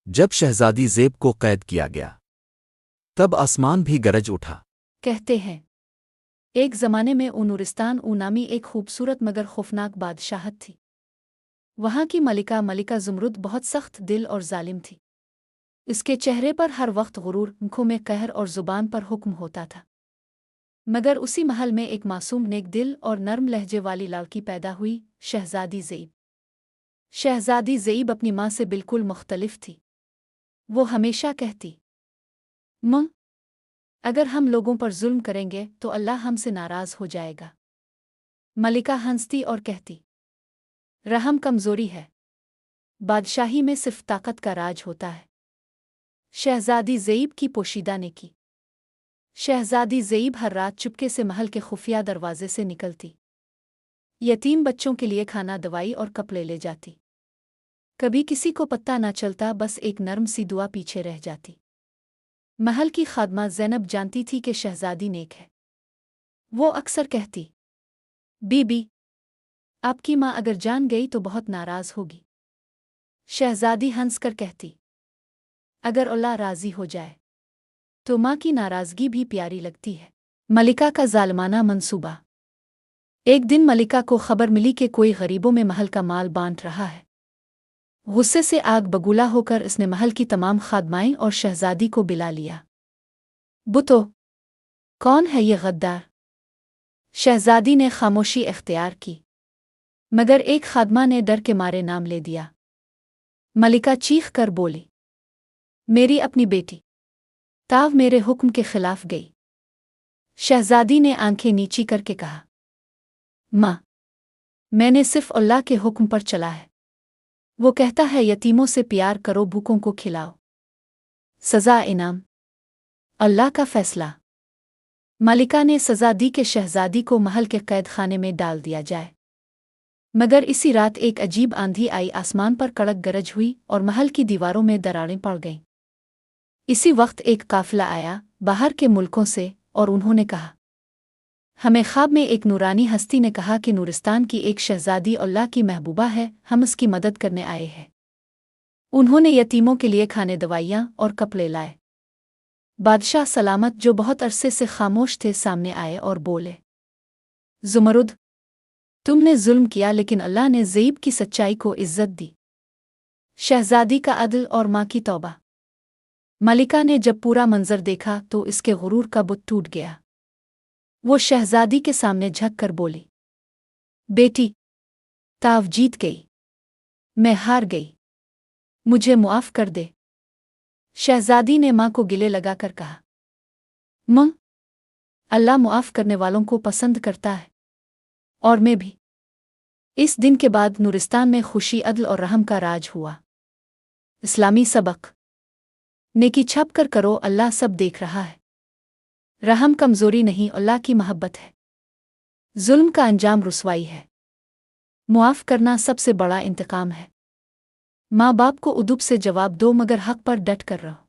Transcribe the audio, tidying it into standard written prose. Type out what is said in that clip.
جب شہزادی زیب کو قید کیا گیا تب آسمان بھی گرج اٹھا۔ کہتے ہیں ایک زمانے میں نورستان نامی ایک خوبصورت مگر خوفناک بادشاہت تھی۔ وہاں کی ملکہ زمرد بہت سخت دل اور ظالم تھی۔ اس کے چہرے پر ہر وقت غرور، آنکھوں میں قہر اور زبان پر حکم ہوتا تھا۔ مگر اسی محل میں ایک معصوم نیک دل اور نرم لہجے والی لڑکی پیدا ہوئی، شہزادی زیب۔ شہزادی زیب اپنی ماں سے بالکل مختلف تھی۔ وہ ہمیشہ کہتی، ماں، اگر ہم لوگوں پر ظلم کریں گے تو اللہ ہم سے ناراض ہو جائے گا۔ ملکہ ہنستی اور کہتی، رحم کمزوری ہے، بادشاہی میں صرف طاقت کا راج ہوتا ہے۔ شہزادی زیب کی پوشیدہ نے کی۔ شہزادی زیب ہر رات چپکے سے محل کے خفیہ دروازے سے نکلتی، یتیم بچوں کے لیے کھانا، دوائی اور کپڑے لے جاتی۔ کبھی کسی کو پتہ نہ چلتا، بس ایک نرم سی دعا پیچھے رہ جاتی۔ محل کی خادمہ زینب جانتی تھی کہ شہزادی نیک ہے۔ وہ اکثر کہتی، بی بی، آپ کی ماں اگر جان گئی تو بہت ناراض ہوگی۔ شہزادی ہنس کر کہتی، اگر اللہ راضی ہو جائے تو ماں کی ناراضگی بھی پیاری لگتی ہے۔ ملکہ کا ظالمانہ منصوبہ۔ ایک دن ملکہ کو خبر ملی کہ کوئی غریبوں میں محل کا مال بانٹ رہا ہے۔ غصے سے آگ بگولا ہو کر اس نے محل کی تمام خادمائیں اور شہزادی کو بلا لیا۔ بتو، کون ہے یہ غدار؟ شہزادی نے خاموشی اختیار کی، مگر ایک خادمہ نے ڈر کے مارے نام لے دیا۔ ملکہ چیخ کر بولی، میری اپنی بیٹی تاو میرے حکم کے خلاف گئی۔ شہزادی نے آنکھیں نیچی کر کے کہا، ماں، میں نے صرف اللہ کے حکم پر چلا ہے۔ وہ کہتا ہے یتیموں سے پیار کرو، بھوکوں کو کھلاؤ۔ سزا انعام اللہ کا فیصلہ۔ ملکہ نے سزا دی کہ شہزادی کو محل کے قید خانے میں ڈال دیا جائے۔ مگر اسی رات ایک عجیب آندھی آئی، آسمان پر کڑک گرج ہوئی اور محل کی دیواروں میں دراڑیں پڑ گئیں۔ اسی وقت ایک قافلہ آیا باہر کے ملکوں سے، اور انہوں نے کہا، ہمیں خواب میں ایک نورانی ہستی نے کہا کہ نورستان کی ایک شہزادی اللہ کی محبوبہ ہے، ہم اس کی مدد کرنے آئے ہیں۔ انہوں نے یتیموں کے لیے کھانے، دوائیاں اور کپڑے لائے۔ بادشاہ سلامت، جو بہت عرصے سے خاموش تھے، سامنے آئے اور بولے، زمرد، تم نے ظلم کیا لیکن اللہ نے زیب کی سچائی کو عزت دی۔ شہزادی کا عدل اور ماں کی توبہ۔ ملکہ نے جب پورا منظر دیکھا تو اس کے غرور کا بت ٹوٹ گیا۔ وہ شہزادی کے سامنے جھک کر بولی، بیٹی، تاو جیت گئی، میں ہار گئی، مجھے معاف کر دے۔ شہزادی نے ماں کو گلے لگا کر کہا، ماں، اللہ معاف کرنے والوں کو پسند کرتا ہے، اور میں بھی۔ اس دن کے بعد نورستان میں خوشی، عدل اور رحم کا راج ہوا۔ اسلامی سبق۔ نیکی چھپ کر کرو، اللہ سب دیکھ رہا ہے۔ رحم کمزوری نہیں، اللہ کی محبت ہے۔ ظلم کا انجام رسوائی ہے، معاف کرنا سب سے بڑا انتقام ہے۔ ماں باپ کو ادب سے جواب دو، مگر حق پر ڈٹ کر رہو۔